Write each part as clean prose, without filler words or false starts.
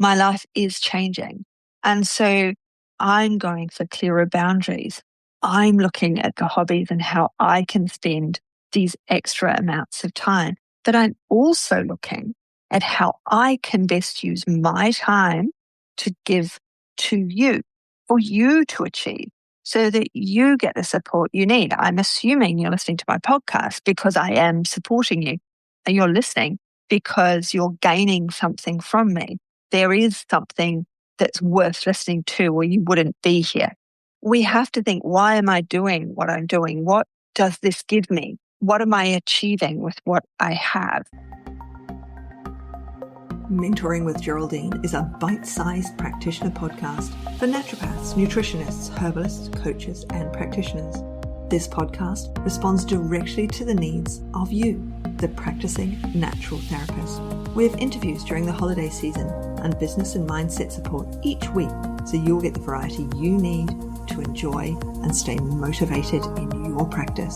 My life is changing. And so I'm going for clearer boundaries. I'm looking at the hobbies and how I can spend these extra amounts of time. But I'm also looking at how I can best use my time to give to you, for you to achieve, so that you get the support you need. I'm assuming you're listening to my podcast because I am supporting you, and you're listening because you're gaining something from me. There is something that's worth listening to, or you wouldn't be here. We have to think, why am I doing what I'm doing? What does this give me? What am I achieving with what I have? Mentoring with Geraldine is a bite-sized practitioner podcast for naturopaths, nutritionists, herbalists, coaches, and practitioners. This podcast responds directly to the needs of you, the practicing natural therapist. We have interviews during the holiday season and business and mindset support each week, so you'll get the variety you need to enjoy and stay motivated in your practice.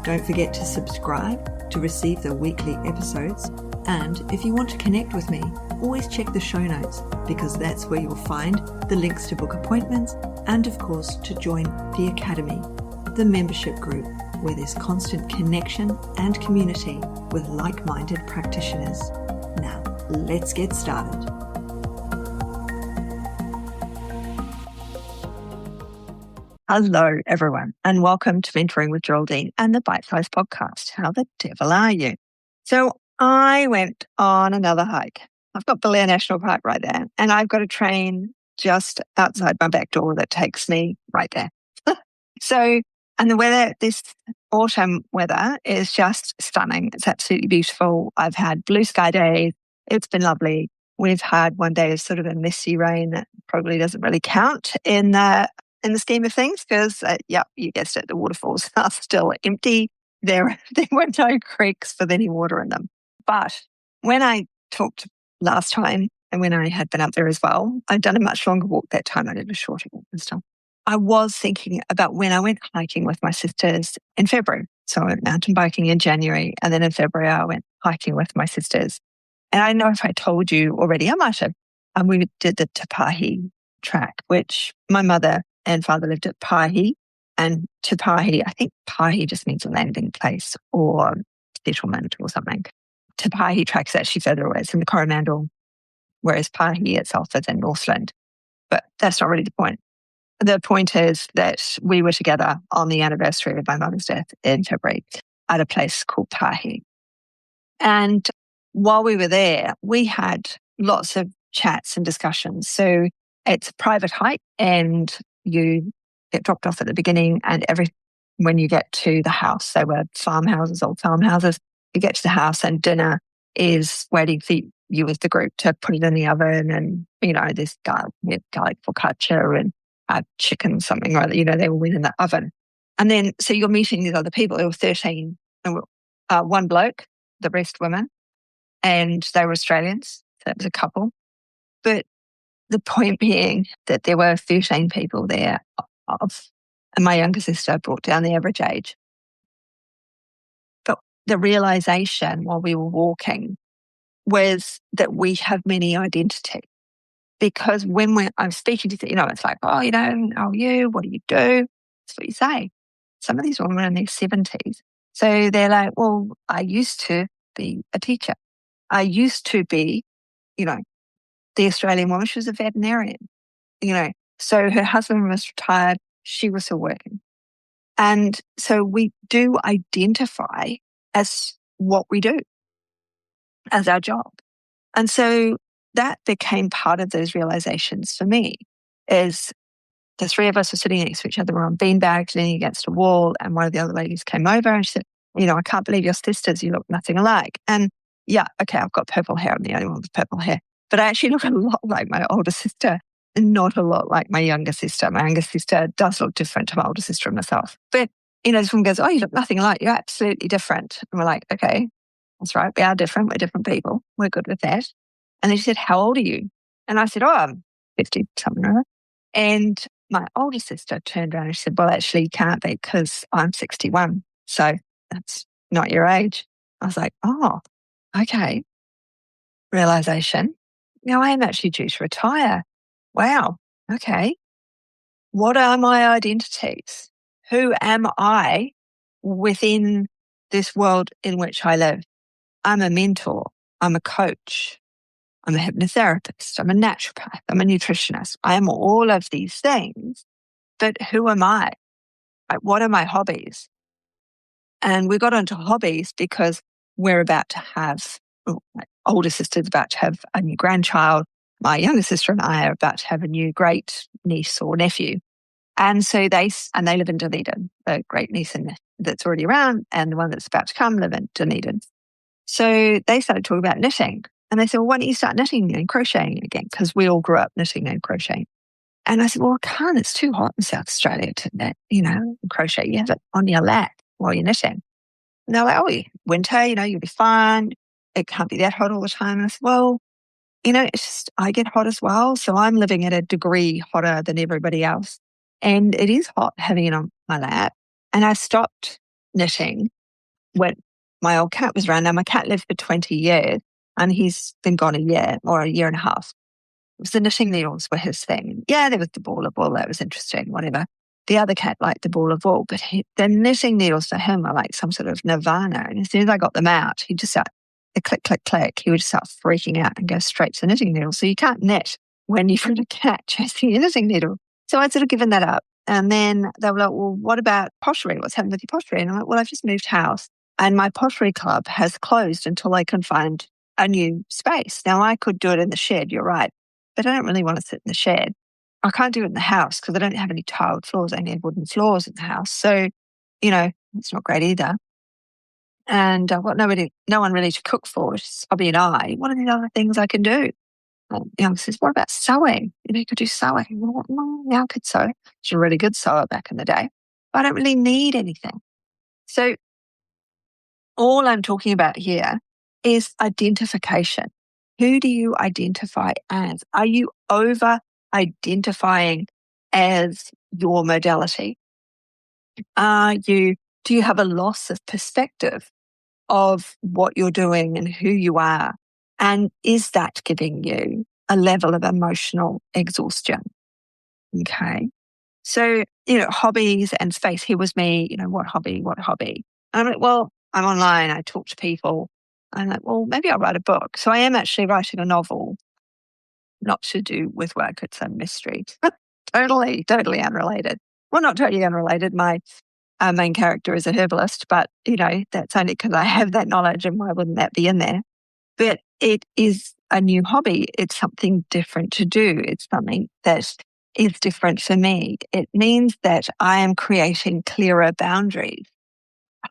Don't forget to subscribe to receive the weekly episodes. And if you want to connect with me, always check the show notes, because that's where you'll find the links to book appointments and, of course, to join the Academy, the membership group where there's constant connection and community with like-minded practitioners. Now, let's get started. Hello, everyone, and welcome to Mentoring with Geraldine and the Bite Size Podcast. How the devil are you? So I went on another hike. I've got Belair National Park right there, and I've got a train just outside my back door that takes me right there. And the weather, this autumn weather is just stunning. It's absolutely beautiful. I've had blue sky days. It's been lovely. We've had one day of sort of a misty rain that probably doesn't really count in the scheme of things, because, you guessed it, the waterfalls are still empty. There were no creeks with any water in them. But when I talked last time, and when I had been up there as well, I'd done a much longer walk that time. I did a shorter walk this time. I was thinking about when I went hiking with my sisters in February. So I went mountain biking in January, and then in February I went hiking with my sisters. And I don't know if I told you already, I might have. And we did the Te Pahi track, which my mother and father lived at Pahi. And Te Pahi, I think Pahi just means a landing place or settlement or something. Te Pahi track is actually further away. It's in the Coromandel, whereas Pahi itself is in Northland. But that's not really the point. The point is that we were together on the anniversary of my mother's death in February at a place called Pahi. And while we were there, we had lots of chats and discussions. So it's a private hike, and you get dropped off at the beginning, and when you get to the house, they were old farmhouses. You get to the house and dinner is waiting for you with the group to put it in the oven, and, this garlic focaccia and chicken something or other, they all went in the oven. And then, so you're meeting these other people. There were 13, one bloke, the rest women, and they were Australians. So it was a couple. But the point being that there were 13 people there, and my younger sister brought down the average age. But the realization while we were walking was that we have many identities. Because when I'm speaking to, it's like, how are you? What do you do? That's what you say. Some of these women are in their 70s. So they're like, well, I used to be a teacher. I used to be, the Australian woman, she was a veterinarian, so her husband was retired. She was still working. And so we do identify as what we do, as our job. And so that became part of those realizations for me, is the three of us were sitting next to each other. We're on beanbags leaning against a wall, and one of the other ladies came over and she said, I can't believe you're sisters. You look nothing alike. And I've got purple hair. I'm the only one with purple hair. But I actually look a lot like my older sister and not a lot like my younger sister. My younger sister does look different to my older sister and myself. But, this one goes, oh, you look nothing alike. You're absolutely different. And we're like, okay, that's right. We are different. We're different people. We're good with that. And then she said, how old are you? And I said, I'm 50, something or other. And my older sister turned around and she said, well, actually, you can't be, because I'm 61. So that's not your age. I was like, oh, okay. Realization. Now I am actually due to retire. Wow. Okay. What are my identities? Who am I within this world in which I live? I'm a mentor. I'm a coach. I'm a hypnotherapist. I'm a naturopath. I'm a nutritionist. I am all of these things. But who am I? Like, what are my hobbies? And we got onto hobbies because we're about to have, my older sister's about to have a new grandchild. My younger sister and I are about to have a new great niece or nephew. And so they live in Dunedin, the great niece and that's already around, and the one that's about to come live in Dunedin. So they started talking about knitting. And they said, well, why don't you start knitting and crocheting again? Because we all grew up knitting and crocheting. And I said, well, I can't. It's too hot in South Australia to knit, crochet. You have it on your lap while you're knitting. And they're like, oh, winter, you'll be fine. It can't be that hot all the time. And I said, well, it's just I get hot as well. So I'm living at a degree hotter than everybody else. And it is hot having it on my lap. And I stopped knitting when my old cat was around. Now, my cat lived for 20 years and he's been gone a year or a year and a half. It was the knitting needles were his thing. Yeah, there was the ball of wool. That was interesting, whatever. The other cat liked the ball of wool, but the knitting needles for him are like some sort of nirvana. And as soon as I got them out, he'd just start, the click, click, click, he would just start freaking out and go straight to the knitting needle. So you can't knit when you've got a cat chasing your knitting needle. So I'd sort of given that up. And then they were like, well, what about pottery? What's happened with your pottery? And I'm like, well, I've just moved house and my pottery club has closed until I can find a new space. Now, I could do it in the shed, you're right, but I don't really want to sit in the shed. I can't do it in the house because I don't have any tiled floors. I only have wooden floors in the house. So, it's not great either. And I've got no one really to cook for. It's Bobby and I. What are the other things I can do? Young says, what about sewing? You could do sewing. Well, I could sew. She's a really good sewer back in the day. But I don't really need anything. So all I'm talking about here is identification. Who do you identify as? Are you over identifying as your modality? Do you have a loss of perspective of what you're doing and who you are? And is that giving you a level of emotional exhaustion? Okay. So, hobbies and space. Here was me, what hobby? And I'm like, well, I'm online. I talk to people. I'm like, well, maybe I'll write a book. So I am actually writing a novel, not to do with work. It's a mystery. Totally, totally unrelated. Well, not totally unrelated. My main character is a herbalist, but, that's only because I have that knowledge and why wouldn't that be in there? But it is a new hobby. It's something different to do. It's something that is different for me. It means that I am creating clearer boundaries.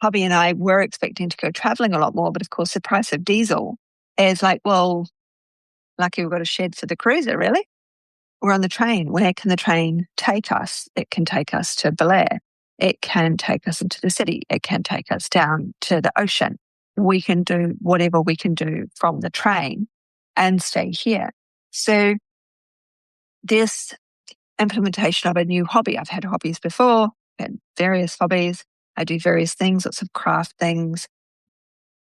Hubby and I were expecting to go traveling a lot more, but of course the price of diesel is like, well, lucky we've got a shed for the cruiser, really. We're on the train. Where can the train take us? It can take us to Belair. It can take us into the city. It can take us down to the ocean. We can do whatever we can do from the train and stay here. So this implementation of a new hobby, I've had hobbies before, had various hobbies. I do various things, lots of craft things.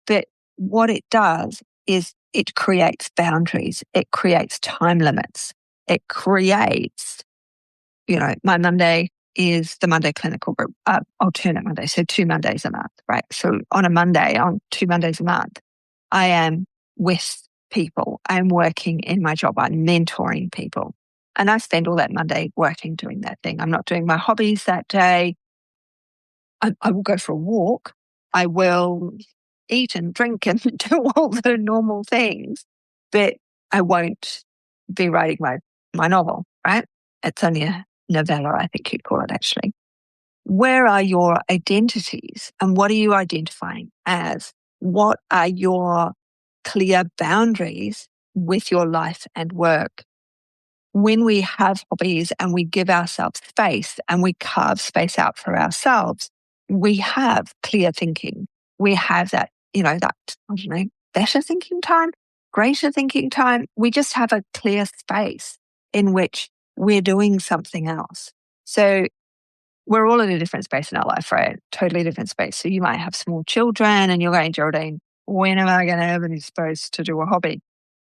But what it does is it creates boundaries. It creates time limits. It creates, my Monday is the Monday clinical group, alternate Monday. So 2 Mondays a month, right? So on a Monday, on 2 Mondays a month, I am with people. I'm working in my job. I'm mentoring people. And I spend all that Monday working, doing that thing. I'm not doing my hobbies that day. I will go for a walk. I will eat and drink and do all the normal things, but I won't be writing my novel, right? It's only a novella, I think you'd call it actually. Where are your identities and what are you identifying as? What are your clear boundaries with your life and work? When we have hobbies and we give ourselves space and we carve space out for ourselves, we have clear thinking. We have that, better thinking time, greater thinking time. We just have a clear space in which we're doing something else. So we're all in a different space in our life, right? Totally different space. So you might have small children and you're going, Geraldine, when am I going to have any space to do a hobby?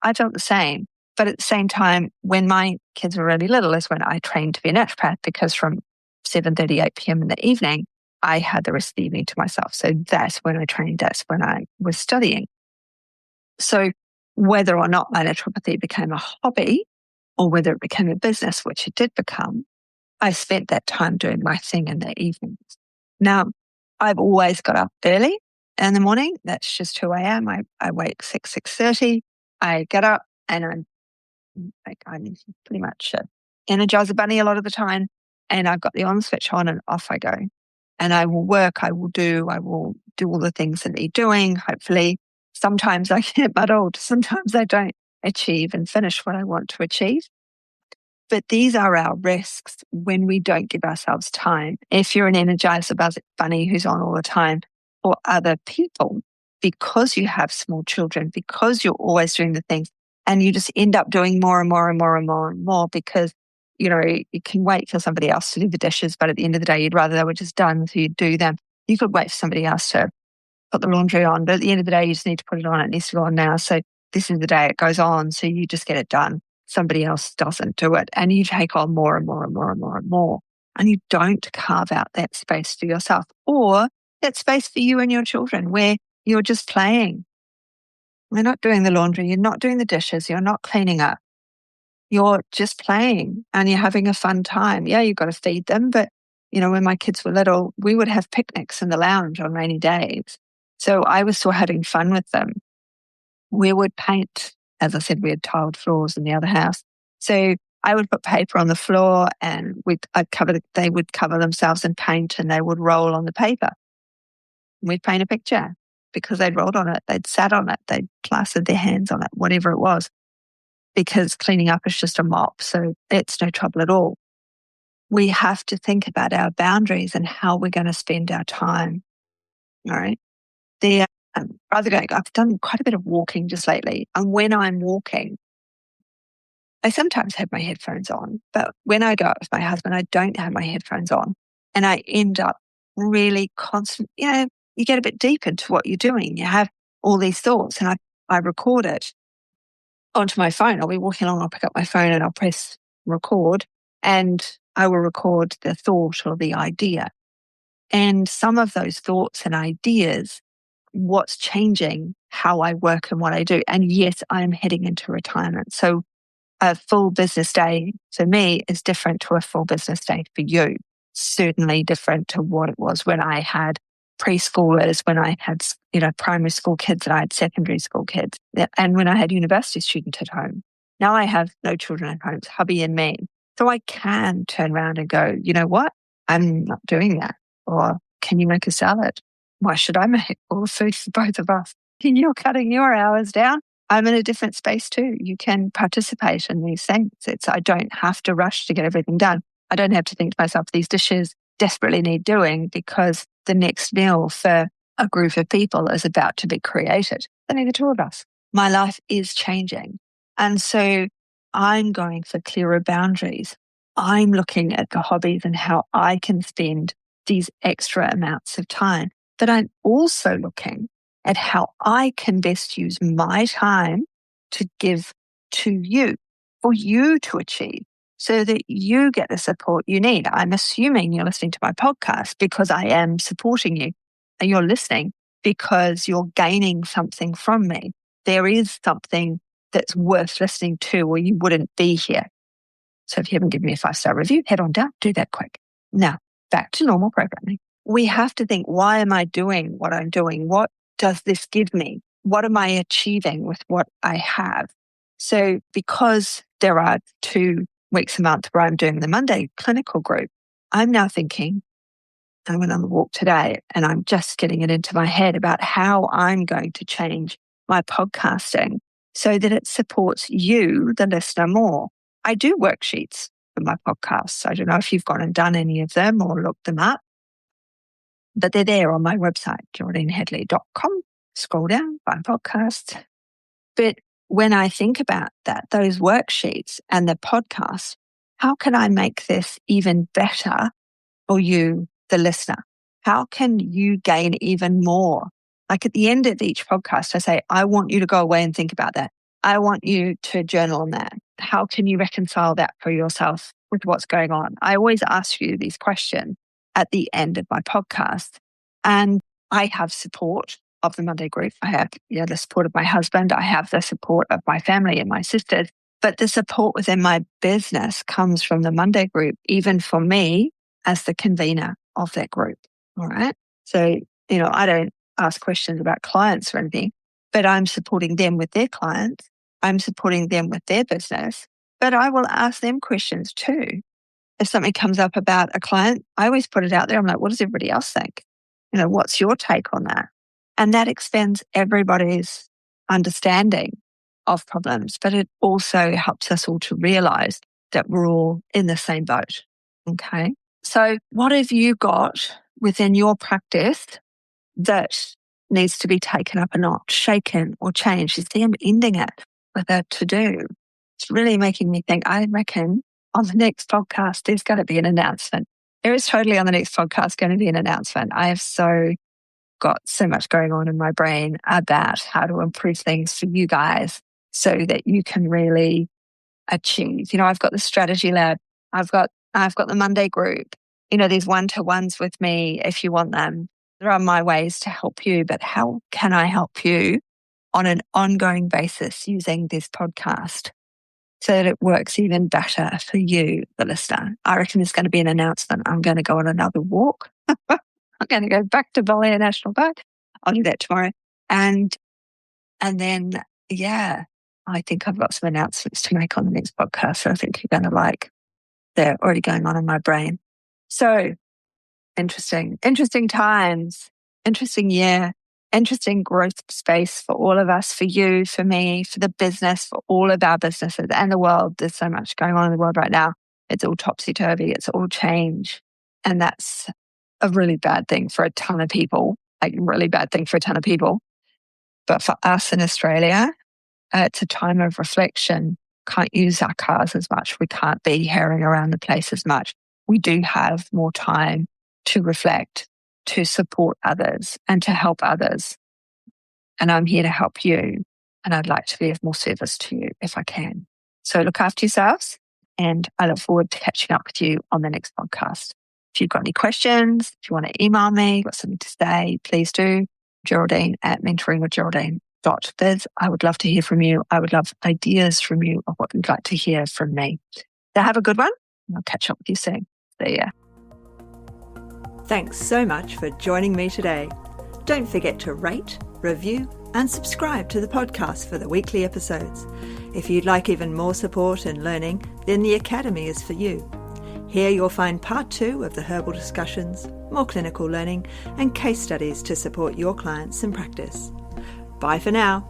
I felt the same. But at the same time, when my kids were really little is when I trained to be a naturopath, because from 7:30, 8 p.m. in the evening, I had the rest of the evening to myself. So that's when I trained. That's when I was studying. So whether or not my naturopathy became a hobby or whether it became a business, which it did become, I spent that time doing my thing in the evenings. Now, I've always got up early in the morning. That's just who I am. I wake 6:30. I get up and I'm pretty much an Energizer bunny a lot of the time. And I've got the on switch on and off I go. And I will work, I will do all the things that need doing, hopefully. Sometimes I get muddled. Sometimes I don't achieve and finish what I want to achieve. But these are our risks when we don't give ourselves time. If you're an Energizer bunny who's on all the time, or other people, because you have small children, because you're always doing the things, and you just end up doing more and more and more and more and more because, you can wait for somebody else to do the dishes, but at the end of the day, you'd rather they were just done, so you'd do them. You could wait for somebody else to put the laundry on, but at the end of the day, you just need to put it on. It needs to go on now. So this is the day it goes on. So you just get it done. Somebody else doesn't do it. And you take on more and more and more and more and more. And you don't carve out that space for yourself or that space for you and your children where you're just playing. You're not doing the laundry. You're not doing the dishes. You're not cleaning up. You're just playing and you're having a fun time. Yeah, you've got to feed them. But, when my kids were little, we would have picnics in the lounge on rainy days. So I was still having fun with them. We would paint, as I said, we had tiled floors in the other house. So I would put paper on the floor and they would cover themselves in paint and they would roll on the paper. We'd paint a picture because they'd rolled on it, they'd sat on it, they'd plastered their hands on it, whatever it was, because cleaning up is just a mop. So it's no trouble at all. We have to think about our boundaries and how we're going to spend our time. All right. I've done quite a bit of walking just lately. And when I'm walking, I sometimes have my headphones on, but when I go out with my husband, I don't have my headphones on. And I end up really constant, you get a bit deep into what you're doing. You have all these thoughts and I record it onto my phone. I'll be walking along, I'll pick up my phone and I'll press record and I will record the thought or the idea. And some of those thoughts and ideas, what's changing, how I work and what I do. And yes, I'm heading into retirement. So a full business day for me is different to a full business day for you. Certainly different to what it was when I had preschoolers, when I had, primary school kids and I had secondary school kids, and when I had university students at home. Now I have no children at home, it's hubby and me. So I can turn around and go, you know what? I'm not doing that. Or can you make a salad? Why should I make all the food for both of us? You're cutting your hours down. I'm in a different space too. You can participate in these things. I don't have to rush to get everything done. I don't have to think to myself, these dishes desperately need doing because the next meal for a group of people is about to be created. Only the two of us. My life is changing. And so I'm going for clearer boundaries. I'm looking at the hobbies and how I can spend these extra amounts of time. But I'm also looking at how I can best use my time to give to you, for you to achieve, so that you get the support you need. I'm assuming you're listening to my podcast because I am supporting you. And you're listening because you're gaining something from me. There is something that's worth listening to or you wouldn't be here. So if you haven't given me a 5-star review, head on down, do that quick. Now, back to normal programming. We have to think, why am I doing what I'm doing? What does this give me? What am I achieving with what I have? So because there are 2 weeks a month where I'm doing the Monday clinical group, I'm now thinking, I went on the walk today and I'm just getting it into my head about how I'm going to change my podcasting so that it supports you, the listener, more. I do worksheets for my podcasts. I don't know if you've gone and done any of them or looked them up, but they're there on my website, geraldineheadley.com. Scroll down, find podcasts. But when I think about that, those worksheets and the podcast, how can I make this even better for you, the listener? How can you gain even more? Like at the end of each podcast, I say, I want you to go away and think about that. I want you to journal on that. How can you reconcile that for yourself with what's going on? I always ask you these questions at the end of my podcast. And I have support of the Monday group. I have the support of my husband. I have the support of my family and my sisters. But the support within my business comes from the Monday group, even for me as the convener of that group. All right. So, I don't ask questions about clients or anything, but I'm supporting them with their clients. I'm supporting them with their business, but I will ask them questions too. If something comes up about a client, I always put it out there. I'm like, what does everybody else think? What's your take on that? And that expands everybody's understanding of problems, but it also helps us all to realize that we're all in the same boat. Okay. So what have you got within your practice that needs to be taken up a notch, shaken or changed? You see, I'm ending it with a to-do. It's really making me think, I reckon on the next podcast, there's going to be an announcement. There is totally on the next podcast going to be an announcement. I have got so much going on in my brain about how to improve things for you guys so that you can really achieve. I've got the strategy lab. I've got the Monday group. These one-to-ones with me if you want them. There are my ways to help you, but how can I help you on an ongoing basis using this podcast so that it works even better for you, the listener? I reckon there's going to be an announcement. I'm going to go on another walk. I'm going to go back to Belair National Park. I'll do that tomorrow. And then, I think I've got some announcements to make on the next podcast. So I think you're going to like. They're already going on in my brain. So interesting times, interesting year, interesting growth space for all of us, for you, for me, for the business, for all of our businesses and the world. There's so much going on in the world right now. It's all topsy-turvy. It's all change. And that's a really bad thing for a ton of people, like really bad thing for a ton of people. But for us in Australia, it's a time of reflection. Can't use our cars as much. We can't be herring around the place as much. We do have more time to reflect, to support others and to help others. And I'm here to help you. And I'd like to be of more service to you if I can. So look after yourselves. And I look forward to catching up with you on the next podcast. If you've got any questions, if you want to email me, got something to say, please do. Geraldine at mentoringwithgeraldine.biz. I would love to hear from you. I would love ideas from you of what you'd like to hear from me. So have a good one. And I'll catch up with you soon. See ya. Thanks so much for joining me today. Don't forget to rate, review, and subscribe to the podcast for the weekly episodes. If you'd like even more support and learning, then the Academy is for you. Here you'll find part 2 of the herbal discussions, more clinical learning, and case studies to support your clients in practice. Bye for now.